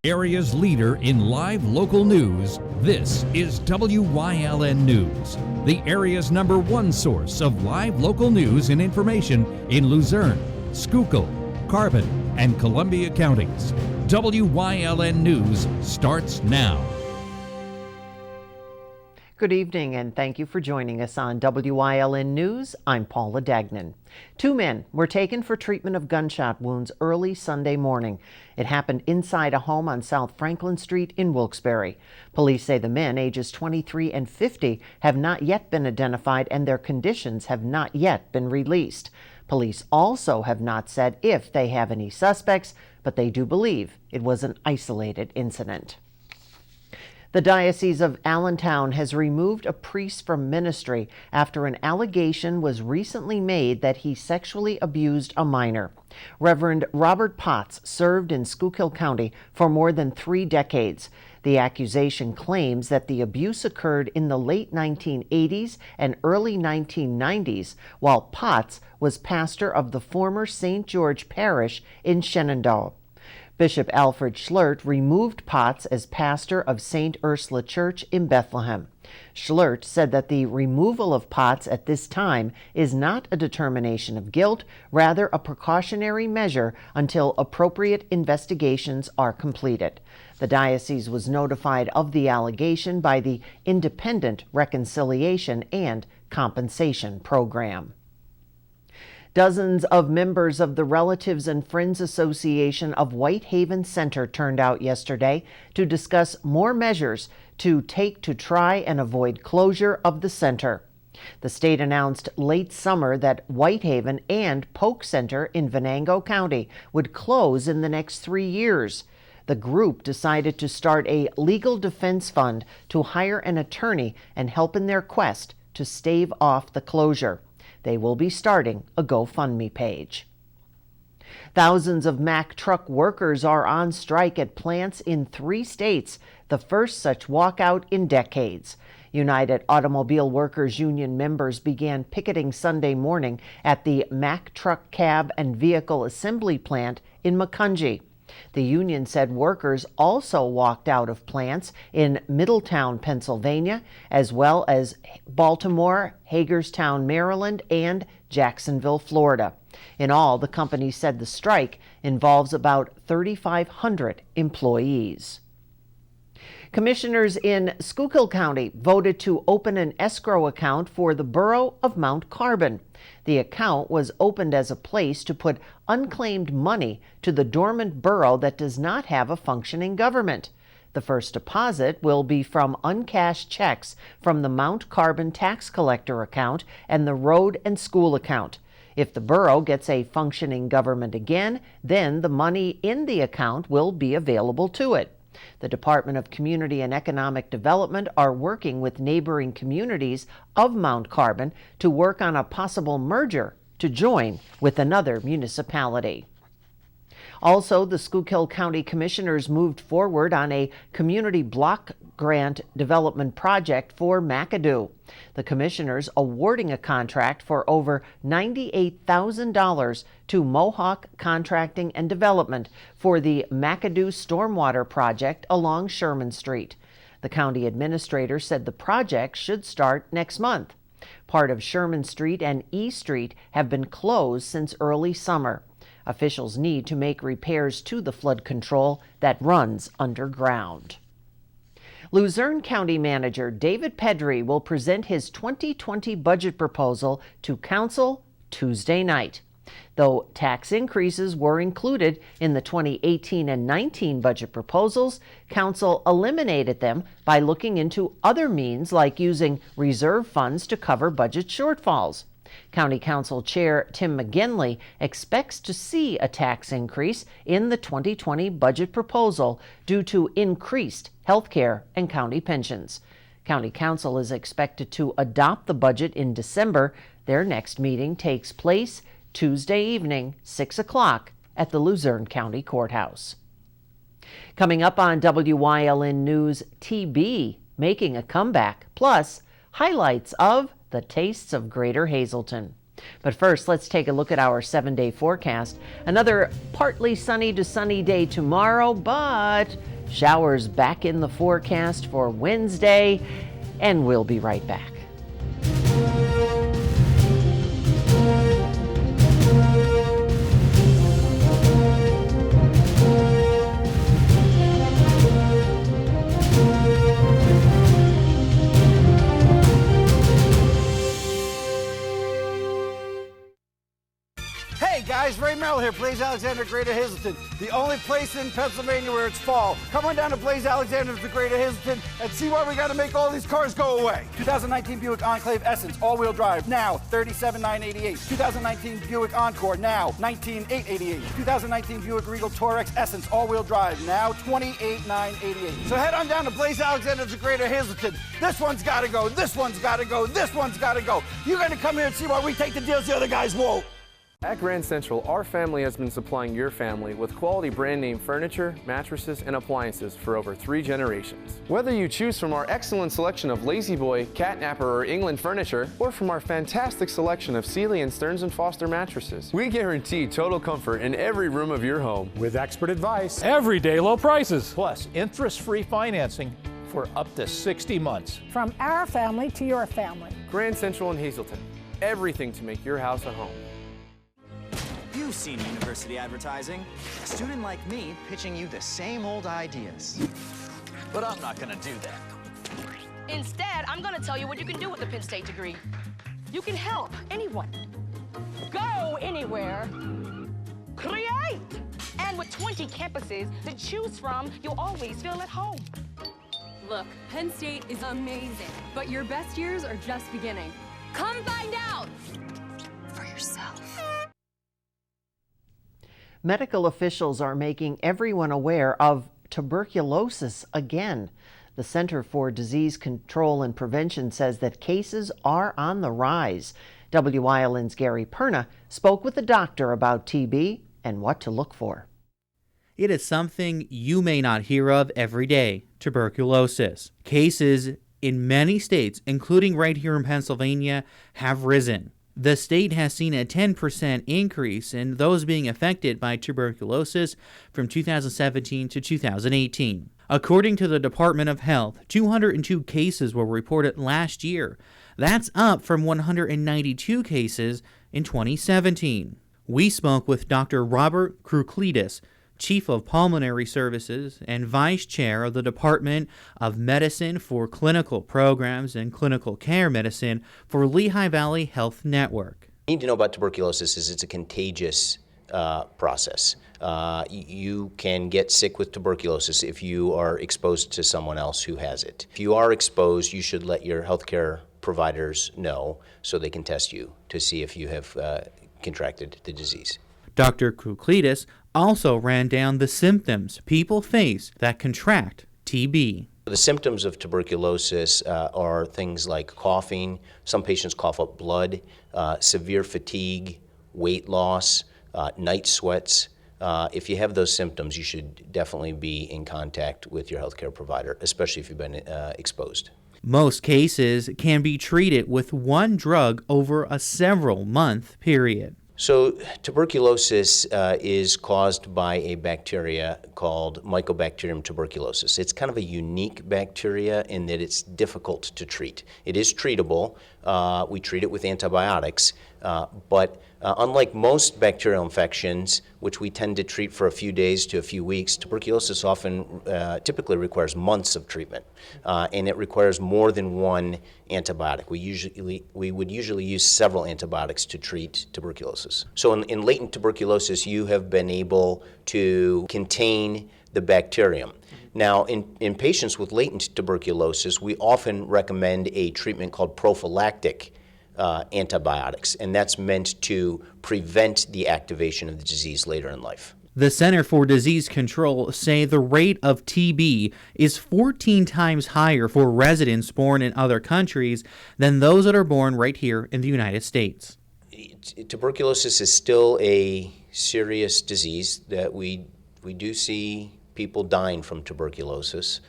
Area's leader in live local news, this is WYLN News, the area's #1 source of live local news and information in Luzerne, Schuylkill, Carbon, and Columbia counties. WYLN News starts now. Good evening, and thank you for joining us on WYLN News. I'm Paula Dagnan. 2 men were taken for treatment of gunshot wounds early Sunday morning. It happened inside a home on South Franklin Street in Wilkes-Barre. Police say the men, ages 23 and 50, have not yet been identified and their conditions have not yet been released. Police also have not said if they have any suspects, but they do believe it was an isolated incident. The Diocese of Allentown has removed a priest from ministry after an allegation was recently made that he sexually abused a minor. Reverend Robert Potts served in Schuylkill County for more than 3 decades. The accusation claims that the abuse occurred in the late 1980s and early 1990s while Potts was pastor of the former St. George Parish in Shenandoah. Bishop Alfred Schlert removed Potts as pastor of St. Ursula Church in Bethlehem. Schlert said that the removal of Potts at this time is not a determination of guilt, rather a precautionary measure until appropriate investigations are completed. The diocese was notified of the allegation by the Independent Reconciliation and Compensation Program. Dozens of members of the Relatives and Friends Association of Whitehaven Center turned out yesterday to discuss more measures to take to try and avoid closure of the center. The state announced late summer that Whitehaven and Polk Center in Venango County would close in the next 3 years. The group decided to start a legal defense fund to hire an attorney and help in their quest to stave off the closure. They will be starting a GoFundMe page. Thousands of Mack truck workers are on strike at plants in 3 states, the first such walkout in decades. United Automobile Workers Union members began picketing Sunday morning at the Mack Truck Cab and Vehicle Assembly Plant in Macungie. The union said workers also walked out of plants in Middletown, Pennsylvania, as well as Baltimore, Hagerstown, Maryland, and Jacksonville, Florida. In all, the company said the strike involves about 3,500 employees. Commissioners in Schuylkill County voted to open an escrow account for the borough of Mount Carbon. The account was opened as a place to put unclaimed money to the dormant borough that does not have a functioning government. The first deposit will be from uncashed checks from the Mount Carbon tax collector account and the road and school account. If the borough gets a functioning government again, then the money in the account will be available to it. The Department of Community and Economic Development are working with neighboring communities of Mount Carbon to work on a possible merger to join with another municipality. Also, the Schuylkill County Commissioners moved forward on a community block grant development project for McAdoo. The Commissioners awarding a contract for over $98,000 to Mohawk Contracting and Development for the McAdoo Stormwater Project along Sherman Street. The county administrator said the project should start next month. Part of Sherman Street and E Street have been closed since early summer. Officials need to make repairs to the flood control that runs underground. Luzerne County Manager David Pedri will present his 2020 budget proposal to Council Tuesday night. Though tax increases were included in the 2018 and 19 budget proposals, Council eliminated them by looking into other means like using reserve funds to cover budget shortfalls. County Council Chair Tim McGinley expects to see a tax increase in the 2020 budget proposal due to increased health care and county pensions. County Council is expected to adopt the budget in December. Their next meeting takes place Tuesday evening, 6 o'clock, at the Luzerne County Courthouse. Coming up on WYLN News, TB making a comeback, plus highlights of the tastes of Greater Hazleton. But first, let's take a look at our 7-day forecast. Another partly sunny to sunny day tomorrow, but showers back in the forecast for Wednesday, and we'll be right back. Hey guys, Ray Merrill here, Blaze Alexander, Greater Hazleton, the only place in Pennsylvania where it's fall. Come on down to Blaze Alexander to Greater Hazleton and see why we got to make all these cars go away. 2019 Buick Enclave Essence, all-wheel drive, now $37,988. 2019 Buick Encore, now $19,888. 2019 Buick Regal Torex Essence, all-wheel drive, now $28,988. So head on down to Blaze Alexander to Greater Hazleton. This one's got to go, this one's got to go, this one's got to go. You're going to come here and see why we take the deals the other guys won't. At Grand Central, our family has been supplying your family with quality brand name furniture, mattresses, and appliances for over 3 generations. Whether you choose from our excellent selection of Lazy Boy, Catnapper, or England furniture, or from our fantastic selection of Sealy and Stearns & Foster mattresses, we guarantee total comfort in every room of your home. With expert advice, Everyday low prices. plus interest-free financing for up to 60 months. From our family to your family. Grand Central in Hazleton, everything to make your house a home. You've seen university advertising. A student like me pitching you the same old ideas. But I'm not gonna do that. Instead, I'm going to tell you what you can do with a Penn State degree. You can help anyone. Go anywhere. Create. And with 20 campuses to choose from, you'll always feel at home. Look, Penn State is amazing, but your best years are just beginning. Come find out for yourself. Medical officials are making everyone aware of tuberculosis again. The Center for Disease Control and Prevention says that cases are on the rise. Wyln's Gary Perna spoke with a doctor about TB and what to look for. It is something you may not hear of every day, tuberculosis. Cases in many states, including right here in Pennsylvania, have risen. The state has seen a 10% increase in those being affected by tuberculosis from 2017 to 2018. According to the Department of Health, 202 cases were reported last year. That's up from 192 cases in 2017. We spoke with Dr. Robert Kruklides, Chief of Pulmonary Services and Vice Chair of the Department of Medicine for Clinical Programs and Clinical Care Medicine for Lehigh Valley Health Network. What you need to know about tuberculosis is it's a contagious process. You can get sick with tuberculosis if you are exposed to someone else who has it. If you are exposed, you should let your healthcare providers know so they can test you to see if you have contracted the disease. Dr. Kruklides also ran down the symptoms people face that contract TB. The symptoms of tuberculosis are things like coughing. Some patients cough up blood, severe fatigue, weight loss, night sweats. If you have those symptoms, you should definitely be in contact with your healthcare provider, especially if you've been exposed. Most cases can be treated with one drug over a several-month period. So tuberculosis is caused by a bacteria called Mycobacterium tuberculosis. It's kind of a unique bacteria in that it's difficult to treat. It is treatable. We treat it with antibiotics, but unlike most bacterial infections, which we tend to treat for a few days to a few weeks, tuberculosis often typically requires months of treatment, and it requires more than one antibiotic. We would usually use several antibiotics to treat tuberculosis. So in latent tuberculosis, you have been able to contain the bacterium. Now, in patients with latent tuberculosis, we often recommend a treatment called prophylactic antibiotics, and that's meant to prevent the activation of the disease later in life. The Center for Disease Control say the rate of TB is 14 times higher for residents born in other countries than those that are born right here in the United States. Tuberculosis is still a serious disease that we do see people dying from tuberculosis.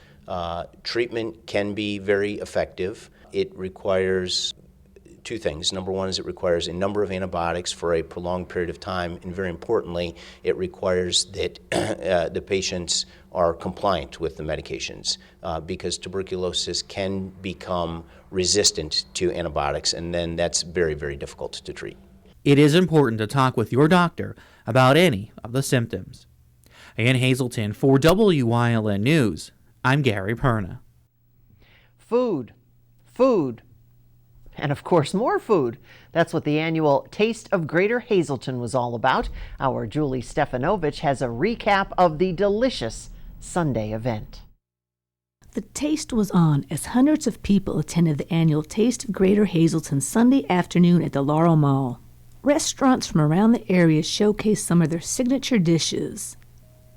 Treatment can be very effective. It requires two things. Number one is it requires a number of antibiotics for a prolonged period of time, and very importantly, it requires that the patients are compliant with the medications because tuberculosis can become resistant to antibiotics, and then that's very, very difficult to treat. It is important to talk with your doctor about any of the symptoms. In Hazleton, for WYLN News, I'm Gary Perna. Food, food, and of course more food. That's what the annual Taste of Greater Hazleton was all about. Our Julie Stefanovich has a recap of the delicious Sunday event. The taste was on as hundreds of people attended the annual Taste of Greater Hazleton Sunday afternoon at the Laurel Mall. Restaurants from around the area showcased some of their signature dishes.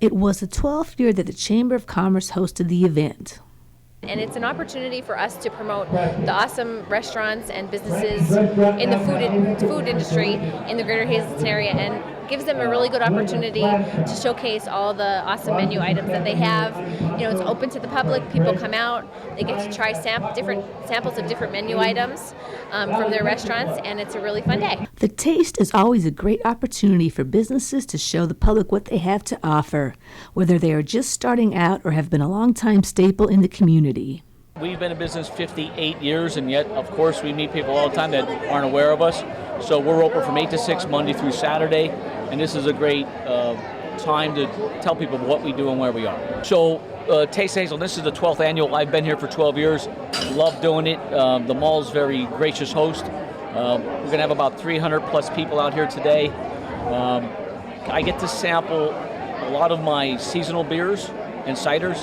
It was the 12th year that the Chamber of Commerce hosted the event. And it's an opportunity for us to promote the awesome restaurants and businesses in the food industry in the Greater Hazleton area, and gives them a really good opportunity to showcase all the awesome menu items that they have. You know, it's open to the public. People come out, they get to try different samples of different menu items from their restaurants, and it's a really fun day. The Taste is always a great opportunity for businesses to show the public what they have to offer, whether they are just starting out or have been a long-time staple in the community. We've been in business 58 years, and yet, of course, we meet people all the time that aren't aware of us. So we're open from 8 to 6, Monday through Saturday, and this is a great time to tell people what we do and where we are. So Taste Hazel, this is the 12th annual. I've been here for 12 years. Love doing it. The mall's very gracious host. We're going to have about 300 plus people out here today. I get to sample a lot of my seasonal beers and ciders,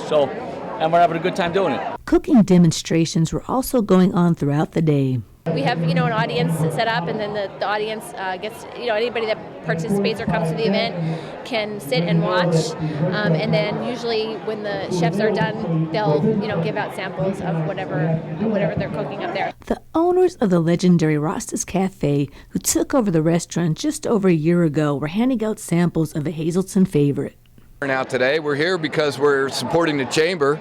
and we're having a good time doing it. Cooking demonstrations were also going on throughout the day. We have, an audience set up, and then the audience gets, anybody that participates or comes to the event can sit and watch. And then usually when the chefs are done, they'll, give out samples of whatever they're cooking up there. The owners of the legendary Rosta's Cafe, who took over the restaurant just over a year ago, were handing out samples of a Hazleton favorite. Now today we're here because we're supporting the Chamber.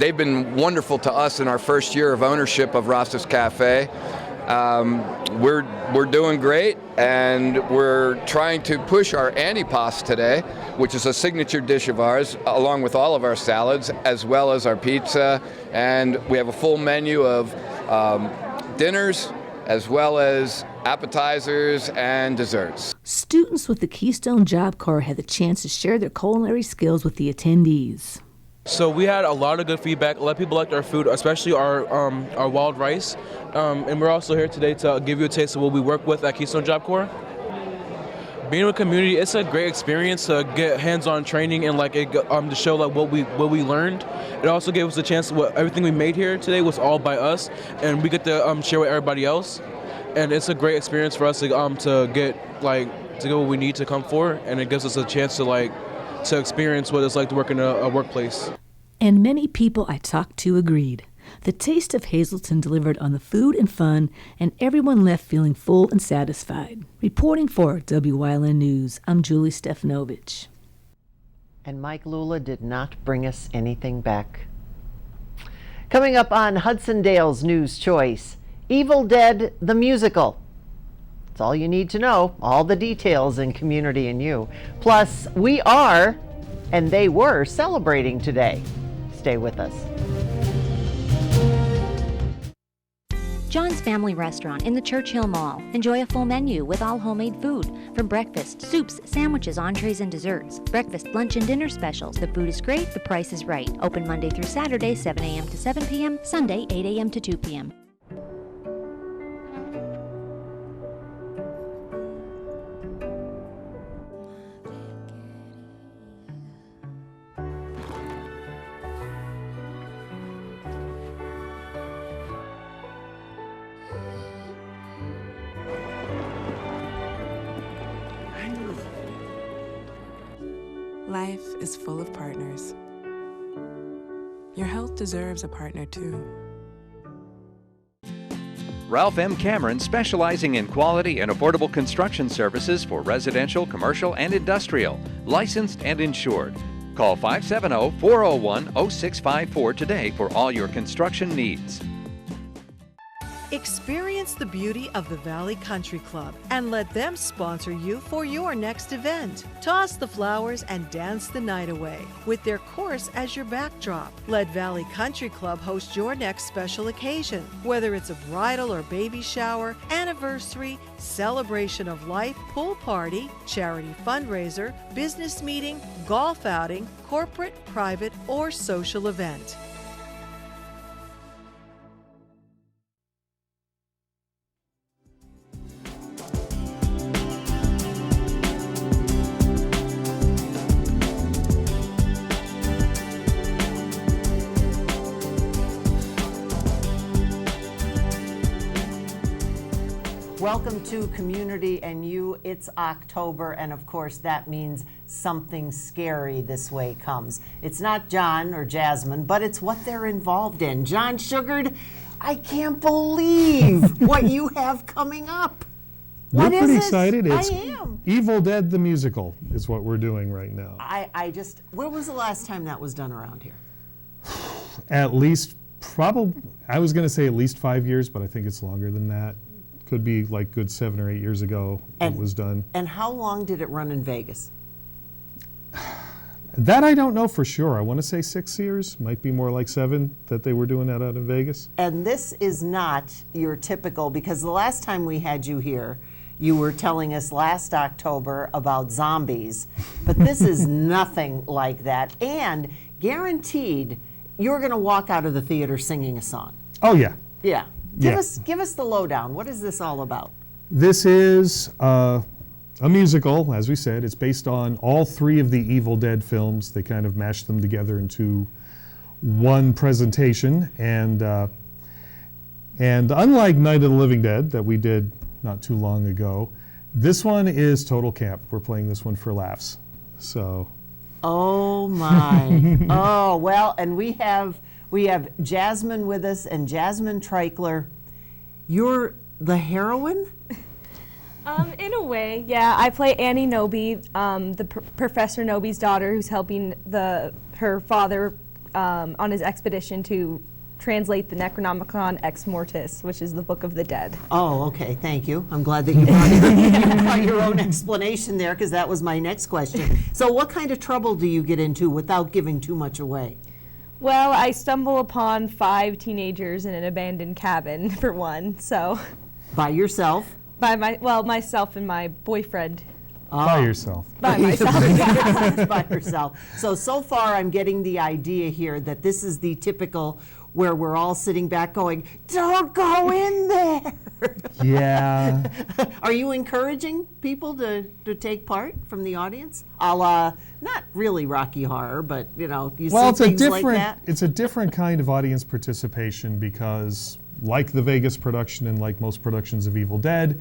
They've been wonderful to us in our first year of ownership of Rosta's Cafe. We're doing great, and we're trying to push our antipasto today, which is a signature dish of ours, along with all of our salads, as well as our pizza. And we have a full menu of dinners, as well as appetizers and desserts. Students with the Keystone Job Corps had the chance to share their culinary skills with the attendees. So we had a lot of good feedback. A lot of people liked our food, especially our wild rice. And we're also here today to give you a taste of what we work with at Keystone Job Corps. Being with community, it's a great experience to get hands-on training and to show what we learned. It also gave us a chance. Everything we made here today was all by us, and we get to share with everybody else. And it's a great experience for us to get what we need to come for, and it gives us a chance to experience what it's like to work in a workplace. And many people I talked to agreed. The Taste of Hazleton delivered on the food and fun, and everyone left feeling full and satisfied. Reporting for WYLN News, I'm Julie Stefanovich. And Mike Lula did not bring us anything back. Coming up on Hudsondale's News Choice, Evil Dead the Musical. It's all you need to know, all the details in Community and You. Plus, we are, and they were, celebrating today. Stay with us. John's Family Restaurant in the Churchill Mall. Enjoy a full menu with all homemade food. From breakfast, soups, sandwiches, entrees, and desserts. Breakfast, lunch, and dinner specials. The food is great, the price is right. Open Monday through Saturday, 7 a.m. to 7 p.m., Sunday, 8 a.m. to 2 p.m. Life is full of partners. Your health deserves a partner too. Ralph M. Cameron, specializing in quality and affordable construction services for residential, commercial, and industrial, licensed and insured. Call 570-401-0654 today for all your construction needs. Experience the beauty of the Valley Country Club and let them sponsor you for your next event. Toss the flowers and dance the night away with their course as your backdrop. Let Valley Country Club host your next special occasion, whether it's a bridal or baby shower, anniversary, celebration of life, pool party, charity fundraiser, business meeting, golf outing, corporate, private, or social event. Welcome to Community and You. It's October, and of course that means something scary this way comes. It's not John or Jasmine, but it's what they're involved in. John Sugard, I can't believe what you have coming up. We're What is pretty it? excited. It's I am. Evil Dead the Musical is what we're doing right now. When was the last time that was done around here? At least, I was going to say at least 5 years, but I think it's longer than that. Could be like good 7 or 8 years ago it was done. And how long did it run in Vegas? That I don't know for sure. I want to say 6 years, might be more like 7 that they were doing that out in Vegas. And this is not your typical, because the last time we had you here, you were telling us last October about zombies, but this is nothing like that. And guaranteed, you're going to walk out of the theater singing a song. Oh, yeah. Yeah. Give us the lowdown. What is this all about? This is a musical, as we said. It's based on all 3 of the Evil Dead films. They kind of mashed them together into one presentation. And unlike Night of the Living Dead that we did not too long ago, this one is total camp. We're playing this one for laughs. So. Oh my. Oh, well, and we have Jasmine with us, and Jasmine Treichler. You're the heroine? In a way, yeah. I play Annie Noby, Professor Noby's daughter, who's helping her father on his expedition to translate the Necronomicon Ex Mortis, which is the Book of the Dead. Oh, okay. Thank you. I'm glad that you brought your own explanation there, because that was my next question. So what kind of trouble do you get into without giving too much away? Well, I stumble upon 5 teenagers in an abandoned cabin, for one, so. By yourself? Myself and my boyfriend. By yourself. By myself. By yourself. So far I'm getting the idea here that this is the typical where we're all sitting back going, don't go in there. Yeah. Are you encouraging people to take part from the audience? A la, not really Rocky Horror, but you see things like that? It's a different kind of audience participation because, like the Vegas production and like most productions of Evil Dead,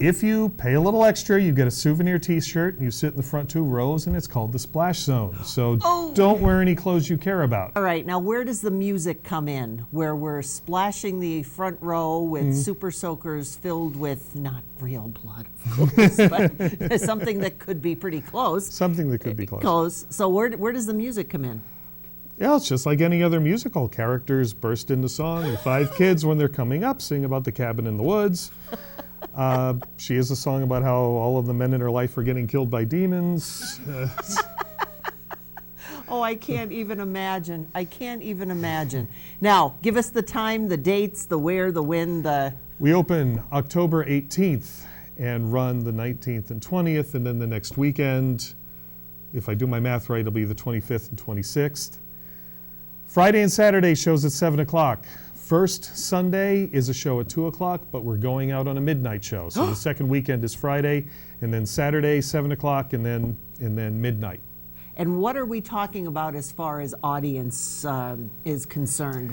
if you pay a little extra, you get a souvenir t-shirt and you sit in the front 2 rows, and it's called the Splash Zone. So don't wear any clothes you care about. All right, now where does the music come in? Where we're splashing the front row with super soakers filled with not real blood, of course, but something that could be pretty close. Something that could be close. So where does the music come in? Yeah, it's just like any other musical. Characters burst into song. The 5 kids, when they're coming up, sing about the cabin in the woods. She has a song about how all of the men in her life are getting killed by demons. Oh, I can't even imagine. I can't even imagine. Now, give us the time, the dates, the where, the when, the... We open October 18th and run the 19th and 20th, and then the next weekend, if I do my math right, it'll be the 25th and 26th. Friday and Saturday shows at 7 o'clock. First Sunday is a show at 2 o'clock, but we're going out on a midnight show. So the second weekend is Friday, and then Saturday, 7 o'clock, and then midnight. And what are we talking about as far as audience is concerned?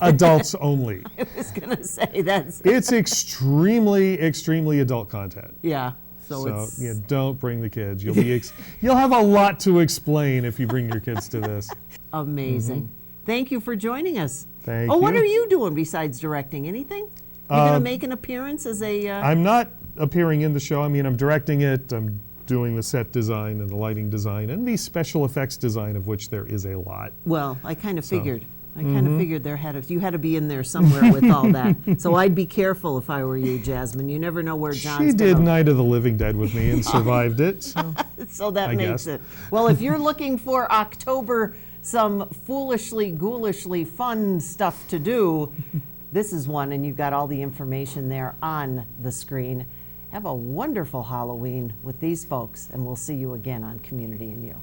Adults only. I was going to say that's... It's extremely, extremely adult content. Yeah. So yeah, don't bring the kids. You'll have a lot to explain if you bring your kids to this. Amazing. Thank you for joining us. Thank you. What are you doing besides directing? Anything? You going to make an appearance as a... I'm not appearing in the show. I mean, I'm directing it. I'm doing the set design and the lighting design and the special effects design, of which there is a lot. Well, I kind of figured. I kind of figured you had to be in there somewhere with all that. So I'd be careful if I were you, Jasmine. You never know where John's She did Night of the Living Dead with me and survived it. So, so that makes it. Well, if you're looking for October, some foolishly, ghoulishly fun stuff to do, this is one, and you've got all the information there on the screen. Have a wonderful Halloween with these folks, and we'll see you again on Community and You.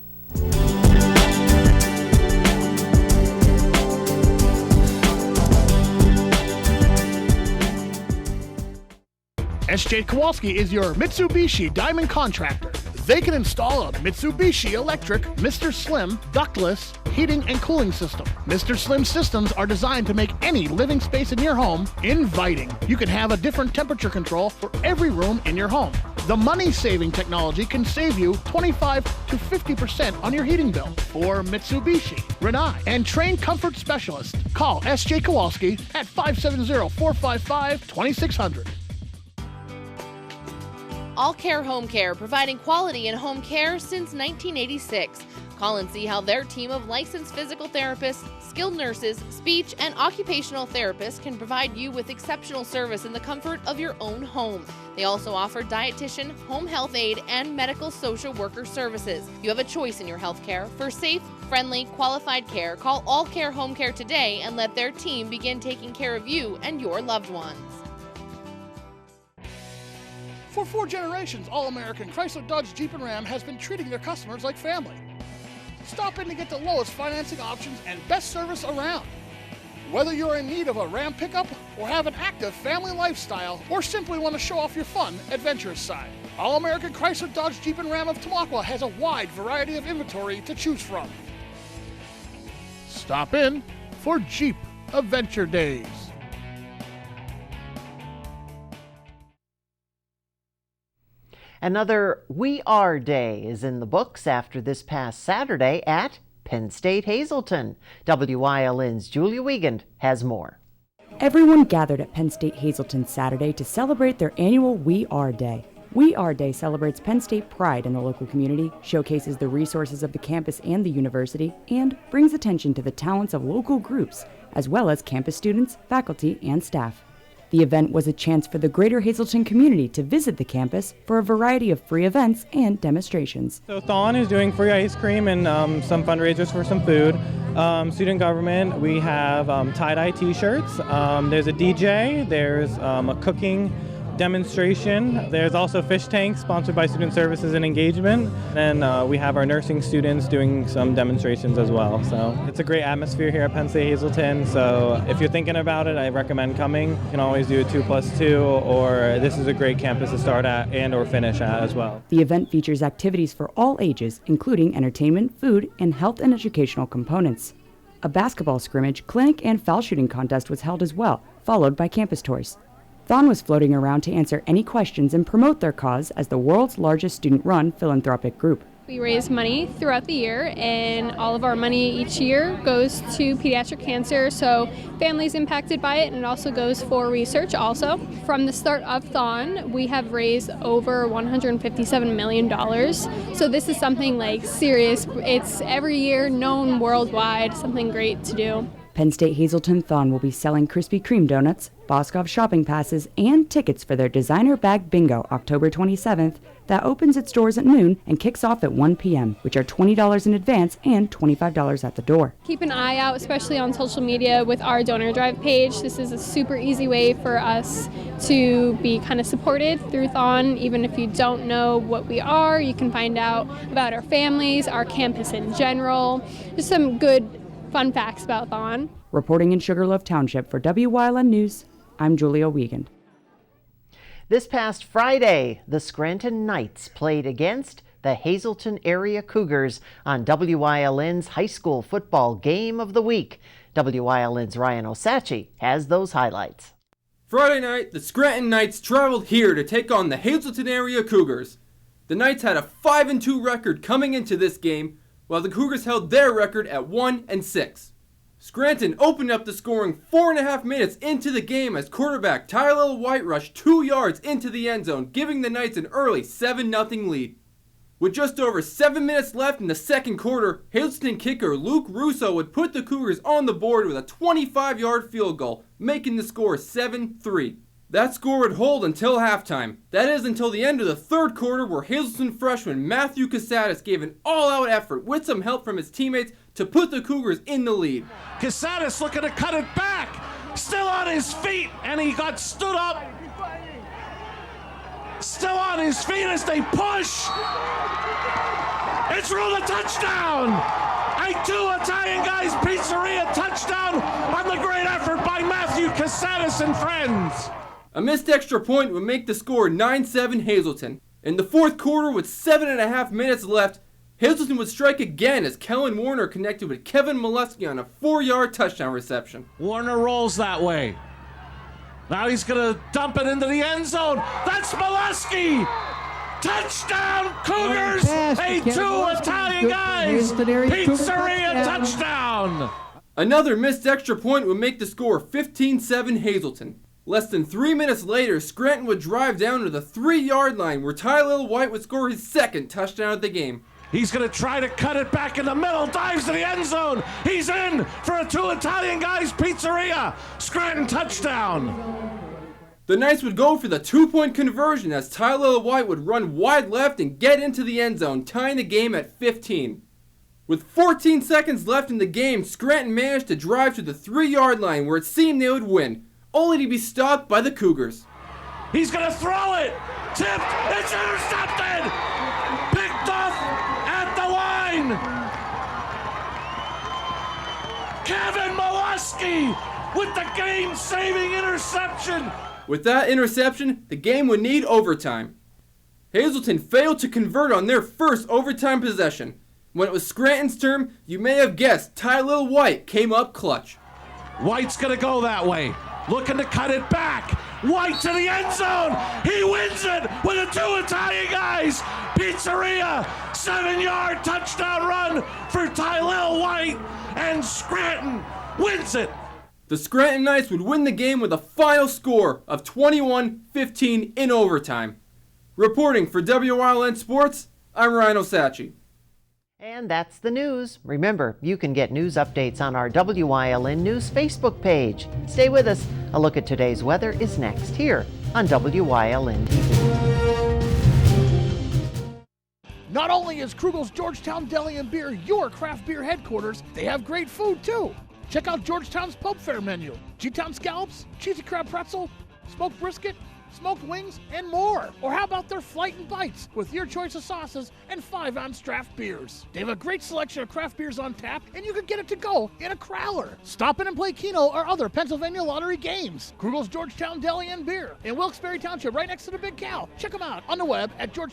S.J. Kowalski is your Mitsubishi Diamond contractor. They can install a Mitsubishi electric Mr. Slim ductless heating and cooling system. Mr. Slim systems are designed to make any living space in your home inviting. You can have a different temperature control for every room in your home. The money-saving technology can save you 25 to 50% on your heating bill. For Mitsubishi, Rinnai, and trained comfort specialists, call S.J. Kowalski at 570-455-2600. All Care Home Care, providing quality in home care since 1986. Call and see how their team of licensed physical therapists, skilled nurses, speech, and occupational therapists can provide you with exceptional service in the comfort of your own home. They also offer dietitian, home health aide, and medical social worker services. You have a choice in your health care. For safe, friendly, qualified care, call All Care Home Care today and let their team begin taking care of you and your loved ones. For 4 generations, All-American Chrysler, Dodge, Jeep, and Ram has been treating their customers like family. Stop in to get the lowest financing options and best service around. Whether you're in need of a Ram pickup or have an active family lifestyle or simply want to show off your fun, adventurous side, All-American Chrysler, Dodge, Jeep, and Ram of Tamaqua has a wide variety of inventory to choose from. Stop in for Jeep Adventure Days. Another We Are Day is in the books after this past Saturday at Penn State Hazleton. WYLN's Julia Wiegand has more. Everyone gathered at Penn State Hazleton Saturday to celebrate their annual We Are Day. We Are Day celebrates Penn State pride in the local community, showcases the resources of the campus and the university, and brings attention to the talents of local groups, as well as campus students, faculty, and staff. The event was a chance for the greater Hazleton community to visit the campus for a variety of free events and demonstrations. So Thon is doing free ice cream and some fundraisers for some food. Student government, we have tie-dye t-shirts. There's a DJ, there's a cooking demonstration. There's also fish tanks sponsored by Student Services and Engagement. And we have our nursing students doing some demonstrations as well. So it's a great atmosphere here at Penn State Hazleton. So if you're thinking about it, I recommend coming. You can always do a 2+2, or this is a great campus to start at and or finish at as well. The event features activities for all ages, including entertainment, food, and health and educational components. A basketball scrimmage, clinic, and foul shooting contest was held as well, followed by campus tours. Thon was floating around to answer any questions and promote their cause as the world's largest student-run philanthropic group. We raise money throughout the year, and all of our money each year goes to pediatric cancer, so families impacted by it, and it also goes for research also. From the start of Thon, we have raised over $157 million, so this is something like serious. It's every year known worldwide, something great to do. Penn State Hazleton Thon will be selling Krispy Kreme donuts, Boscov shopping passes, and tickets for their designer bag bingo October 27th that opens its doors at noon and kicks off at 1 p.m., which are $20 in advance and $25 at the door. Keep an eye out, especially on social media, with our donor drive page. This is a super easy way for us to be kind of supported through Thon. Even if you don't know what we are, you can find out about our families, our campus in general, just some good fun facts about Thon. Reporting in Sugarloaf Township for WYLN News, I'm Julia Wiegand. This past Friday, the Scranton Knights played against the Hazleton Area Cougars on WYLN's High School Football Game of the Week. WYLN's Ryan Osachi has those highlights. Friday night, the Scranton Knights traveled here to take on the Hazleton Area Cougars. The Knights had a 5-2 record coming into this game, while the Cougars held their record at 1-6. Scranton opened up the scoring 4.5 minutes into the game as quarterback Tyler White rushed 2 yards into the end zone, giving the Knights an early 7-0 lead. With just over 7 minutes left in the second quarter, Hazleton kicker Luke Russo would put the Cougars on the board with a 25-yard field goal, making the score 7-3. That score would hold until halftime. That is until the end of the third quarter, where Hazleton freshman Matthew Casadas gave an all-out effort with some help from his teammates to put the Cougars in the lead. Casadas looking to cut it back, still on his feet, and he got stood up. Still on his feet as they push. It's ruled a touchdown. A 2 Italian Guys Pizzeria touchdown on the great effort by Matthew Casadas and friends. A missed extra point would make the score 9-7 Hazleton. In the fourth quarter, with 7.5 minutes left, Hazleton would strike again as Kellen Warner connected with Kevin Molesky on a 4-yard touchdown reception. Warner rolls that way. Now he's going to dump it into the end zone. That's Molesky! Touchdown, Cougars! A 2 Italian Guys Pizzeria touchdown! Another missed extra point would make the score 15-7 Hazleton. Less than 3 minutes later, Scranton would drive down to the 3-yard line where Tyler White would score his second touchdown of the game. He's going to try to cut it back in the middle, dives to the end zone. He's in for a 2 Italian Guys Pizzeria. Scranton touchdown. The Knights would go for the 2-point conversion as Tyler White would run wide left and get into the end zone, tying the game at 15. With 14 seconds left in the game, Scranton managed to drive to the 3-yard line where it seemed they would win, only to be stopped by the Cougars. He's going to throw it. Tipped. It's intercepted. Picked off at the line. Kevin Molesky with the game-saving interception. With that interception, the game would need overtime. Hazleton failed to convert on their first overtime possession. When it was Scranton's turn, you may have guessed Tyler White came up clutch. White's going to go that way. Looking to cut it back. White to the end zone. He wins it with a 2 Italian Guys Pizzeria 7-yard touchdown run for Tyler White, and Scranton wins it. The Scranton Knights would win the game with a final score of 21-15 in overtime. Reporting for Wyln Sports, I'm Ryan Osachi. And that's the news. Remember, you can get news updates on our WYLN News Facebook page. Stay with us. A look at today's weather is next here on WYLN TV. Not only is Krugel's Georgetown Deli and Beer your craft beer headquarters, they have great food too. Check out Georgetown's Pub Fair menu. G-Town scallops, cheesy crab pretzel, smoked brisket, smoked wings, and more. Or how about their Flight and Bites with your choice of sauces and 5-ounce draft beers. They have a great selection of craft beers on tap, and you can get it to go in a crowler. Stop in and play Keno or other Pennsylvania lottery games. Krugel's Georgetown Deli and Beer in Wilkes-Barre Township, right next to the Big Cow. Check them out on the web at